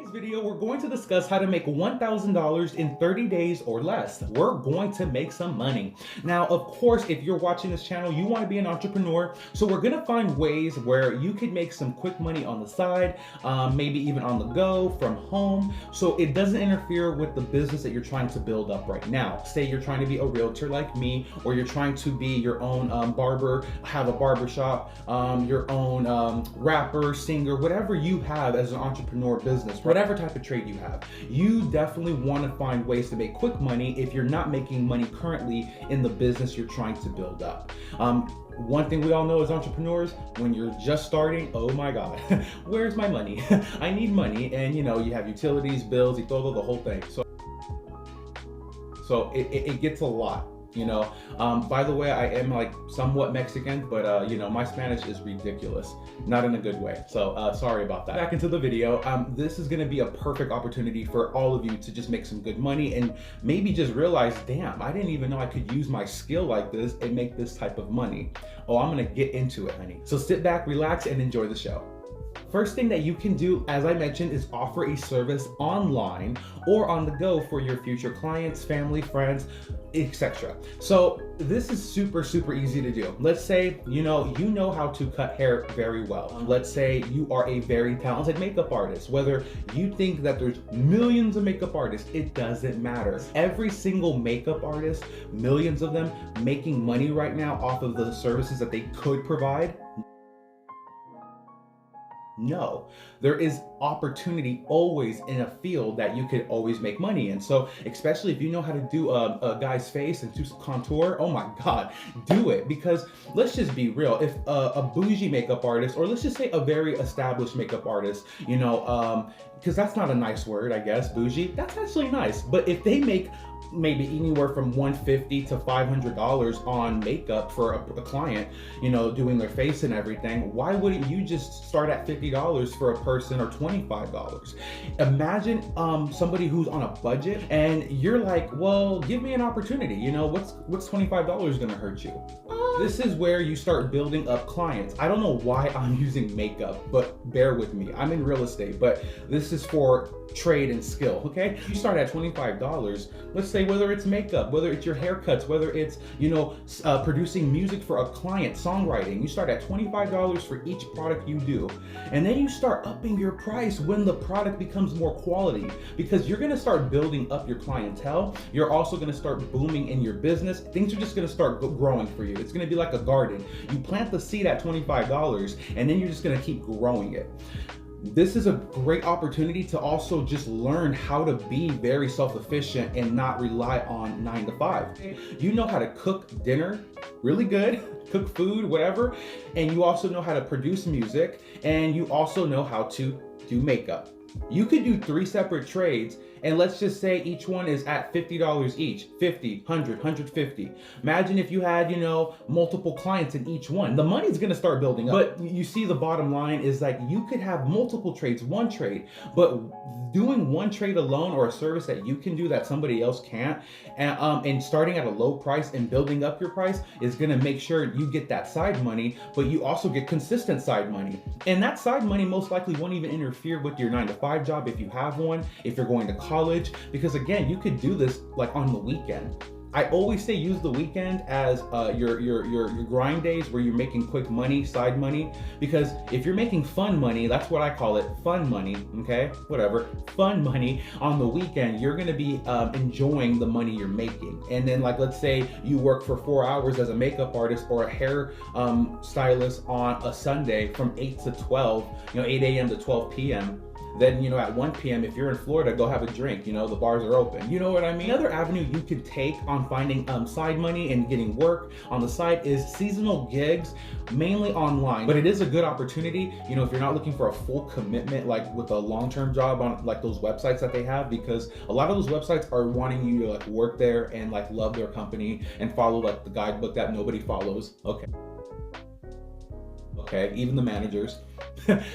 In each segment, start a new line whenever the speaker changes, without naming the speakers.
today's video, we're going to discuss how to make $1,000 in 30 days or less. We're going to make some money. Now, of course, if you're watching this channel, you want to be an entrepreneur. So we're going to find ways where you can make some quick money on the side, maybe even on the go from home. So it doesn't interfere with the business that you're trying to build up right now. Say you're trying to be a realtor like me, or you're trying to be your own barber, have a barber shop, your own rapper, singer, whatever you have as an entrepreneur business, whatever type of trade you have, you definitely want to find ways to make quick money if you're not making money currently in the business you're trying to build up. One thing we all know as entrepreneurs, when you're just starting, oh my God, where's my money? I need money. And you know, you have utilities, bills, y todo, the whole thing. So it gets a lot. You know, by the way, I am like somewhat Mexican, but you know, my Spanish is ridiculous, not in a good way. So sorry about that. Back into the video. This is going to be a perfect opportunity for all of you to just make some good money and maybe just realize, damn, I didn't even know I could use my skill like this and make this type of money. Oh, I'm going to get into it, honey. So sit back, relax, and enjoy the show. First thing that you can do, as I mentioned, is offer a service online or on the go for your future clients, family, friends, etc. So this is super easy to do. Let's say you know how to cut hair very well. Let's say you are a very talented makeup artist. Whether you think that there's millions of makeup artists, it doesn't matter. Every single makeup artist, millions of them, making money right now off of the services that they could provide. No, there is opportunity always in a field that you could always make money in. So especially if you know how to do a guy's face and do contour, oh my God, do it. Because let's just be real, if a bougie makeup artist, or let's just say a very established makeup artist, you know, because that's not a nice word, I guess, bougie, that's actually nice. But if they make maybe anywhere from $150 to $500 on makeup for a client, you know, doing their face and everything, why wouldn't you just start at $50 for a person or $25? Imagine somebody who's on a budget and you're like, well, give me an opportunity. You know, what's $25 gonna hurt you? This is where you start building up clients. I don't know why I'm using makeup, but bear with me. I'm in real estate, but this is for trade and skill, okay? You start at $25. Let's say whether it's makeup, whether it's your haircuts, whether it's, you know, producing music for a client, songwriting, you start at $25 for each product you do. And then you start upping your price when the product becomes more quality, because you're gonna start building up your clientele. You're also gonna start booming in your business. Things are just gonna start growing for you. It's gonna be like a garden. You plant the seed at $25 and then you're just gonna keep growing it. This is a great opportunity to also just learn how to be very self-efficient and not rely on 9 to 5. You know how to cook dinner really good, cook food, whatever, and you also know how to produce music, and you also know how to do makeup. You could do 3 separate trades, and let's just say each one is at $50 each, 50, 100, 150. Imagine if you had, you know, multiple clients in each one. The money's gonna start building up. But you see, the bottom line is like you could have multiple trades, one trade, but doing one trade alone, or a service that you can do that somebody else can't, and starting at a low price and building up your price is gonna make sure you get that side money, but you also get consistent side money. And that side money most likely won't even interfere with your 9 to 5 job if you have one, if you're going to college, because again, you could do this like on the weekend. I always say use the weekend as your grind days where you're making quick money, side money, because if you're making fun money, that's what I call it, fun money, okay? Whatever, fun money on the weekend, you're gonna be enjoying the money you're making. And then like, let's say you work for 4 hours as a makeup artist or a hair stylist on a Sunday from 8 to 12, you know, 8 a.m. to 12 p.m. Then, you know, at 1 p.m., if you're in Florida, go have a drink, you know, the bars are open. You know what I mean? Another avenue you could take on finding side money and getting work on the side is seasonal gigs, mainly online. But it is a good opportunity, you know, if you're not looking for a full commitment, like with a long-term job on like those websites that they have, because a lot of those websites are wanting you to like work there and like love their company and follow like the guidebook that nobody follows. Okay, even the managers.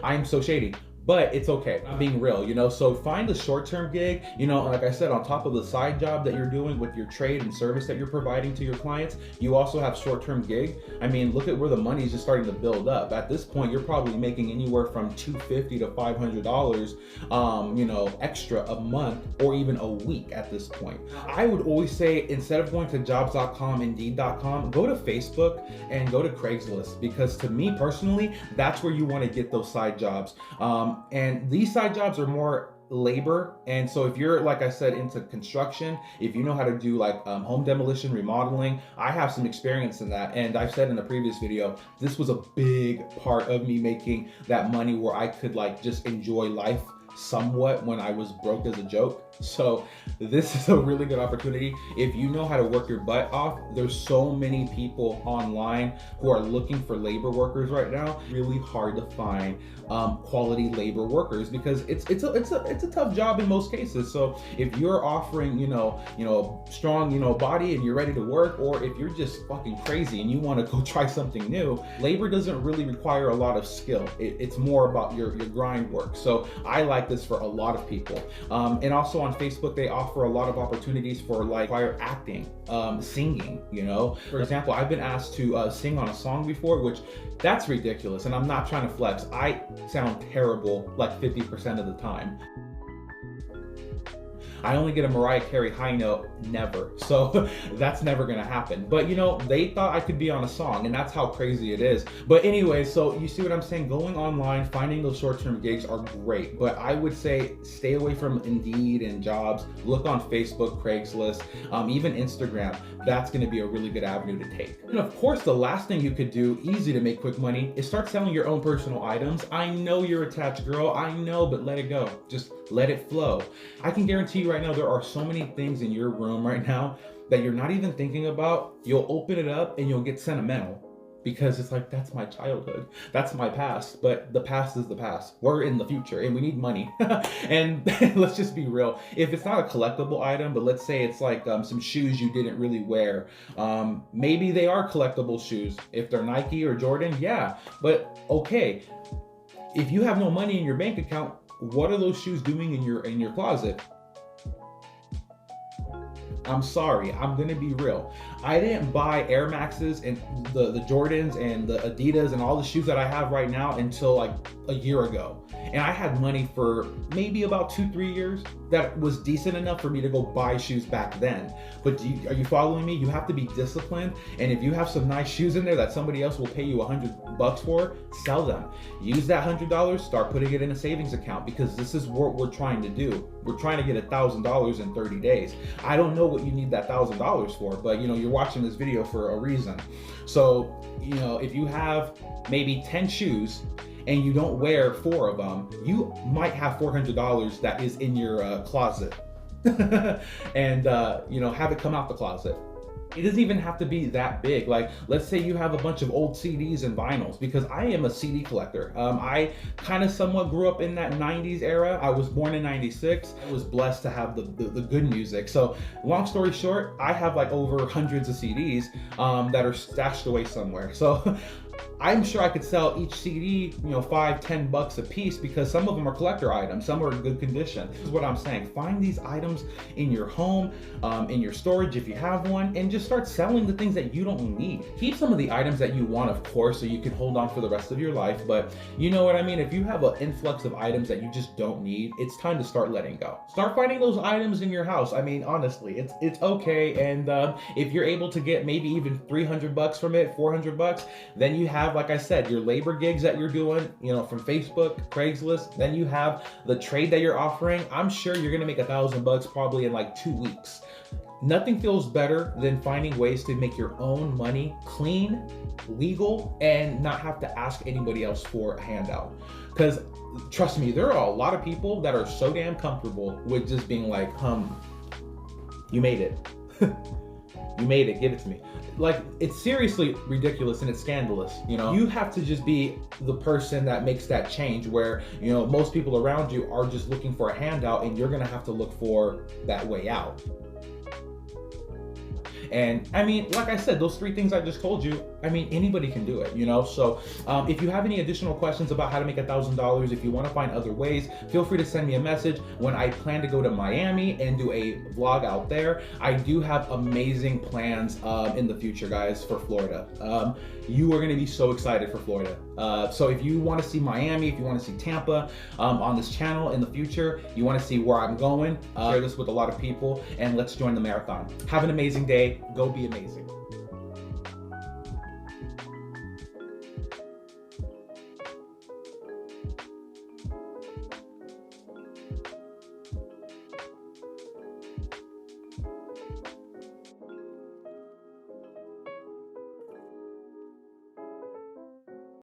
I am so shady. but it's okay. I'm being real, you know. So find a short-term gig, you know, like I said, on top of the side job that you're doing with your trade and service that you're providing to your clients, you also have short-term gig. I mean, look at where the money is just starting to build up. At this point, you're probably making anywhere from $250 to $500, you know, extra a month or even a week at this point. I would always say, instead of going to jobs.com, indeed.com, go to Facebook and go to Craigslist, because to me personally, that's where you want to get those side jobs. And these side jobs are more labor. And so if you're, like I said, into construction, if you know how to do like home demolition, remodeling, I have some experience in that. And I've said in the previous video, this was a big part of me making that money where I could like just enjoy life somewhat when I was broke as a joke. So this is a really good opportunity. If you know how to work your butt off, there's so many people online who are looking for labor workers right now. Really hard to find quality labor workers, because it's a tough job in most cases. So if you're offering, you know, a strong, you know, body and you're ready to work, or if you're just fucking crazy and you want to go try something new, labor doesn't really require a lot of skill. It's more about your grind work. So I like this for a lot of people. And also on Facebook, they offer a lot of opportunities for like choir acting, singing, you know. For example, I've been asked to sing on a song before, which that's ridiculous. And I'm not trying to flex. I sound terrible like 50% of the time. I only get a Mariah Carey high note, never. So that's never gonna happen. But you know, they thought I could be on a song, and that's how crazy it is. But anyway, so you see what I'm saying? Going online, finding those short-term gigs are great, but I would say stay away from Indeed and Jobs. Look on Facebook, Craigslist, even Instagram. That's gonna be a really good avenue to take. And of course, the last thing you could do, easy to make quick money, is start selling your own personal items. I know you're attached, girl, I know, but let it go. Just let it flow. I can guarantee you right now, there are so many things in your room right now that you're not even thinking about. You'll open it up and you'll get sentimental, because it's like, that's my childhood, that's my past. But the past is the past. We're in the future and we need money. And let's just be real. If it's not a collectible item, but let's say it's like some shoes you didn't really wear, maybe they are collectible shoes. If they're Nike or Jordan, yeah, but okay. If you have no money in your bank account, what are those shoes doing in your closet? I'm sorry, I'm gonna be real. I didn't buy Air Maxes and the Jordans and the Adidas and all the shoes that I have right now until like a year ago. And I had money for maybe about 2-3 years that was decent enough for me to go buy shoes back then. But are you following me? You have to be disciplined. And if you have some nice shoes in there that somebody else will pay you $100 for, sell them. Use that $100, start putting it in a savings account, because this is what we're trying to do. We're trying to get $1,000 in 30 days. I don't know what you need that $1,000 for, but you know, you're watching this video for a reason. So, you know, if you have maybe 10 shoes and you don't wear 4 of them, you might have $400 that is in your closet. And, you know, have it come out the closet. It doesn't even have to be that big. Like, let's say you have a bunch of old CDs and vinyls, because I am a CD collector. I kind of somewhat grew up in that 90s era. I was born in 96. I was blessed to have the good music. So long story short, I have like over hundreds of CDs that are stashed away somewhere. So I'm sure I could sell each CD, you know, $5-10 a piece, because some of them are collector items, some are in good condition. This is what I'm saying. Find these items in your home, in your storage if you have one, and just start selling the things that you don't need. Keep some of the items that you want, of course, so you can hold on for the rest of your life. But you know what I mean? If you have an influx of items that you just don't need, it's time to start letting go. Start finding those items in your house. I mean, honestly, it's okay. And if you're able to get maybe even $300 from it, $400, then you have, like I said, your labor gigs that you're doing, you know, from Facebook, Craigslist. Then you have the trade that you're offering. I'm sure you're gonna make $1,000 probably in like 2 weeks. Nothing feels better than finding ways to make your own money clean, legal, and not have to ask anybody else for a handout. Because trust me, there are a lot of people that are so damn comfortable with just being like, you made it. You made it, give it to me. Like, it's seriously ridiculous and it's scandalous, you know? You have to just be the person that makes that change, where, you know, most people around you are just looking for a handout, and you're gonna have to look for that way out. And I mean, like I said, those 3 things I just told you, I mean, anybody can do it, you know? So if you have any additional questions about how to make $1,000, if you want to find other ways, feel free to send me a message. When I plan to go to Miami and do a vlog out there, I do have amazing plans in the future, guys, for Florida. You are going to be so excited for Florida. So if you want to see Miami, if you want to see Tampa on this channel in the future, you want to see where I'm going, share this with a lot of people, and let's join the marathon. Have an amazing day. Go be amazing.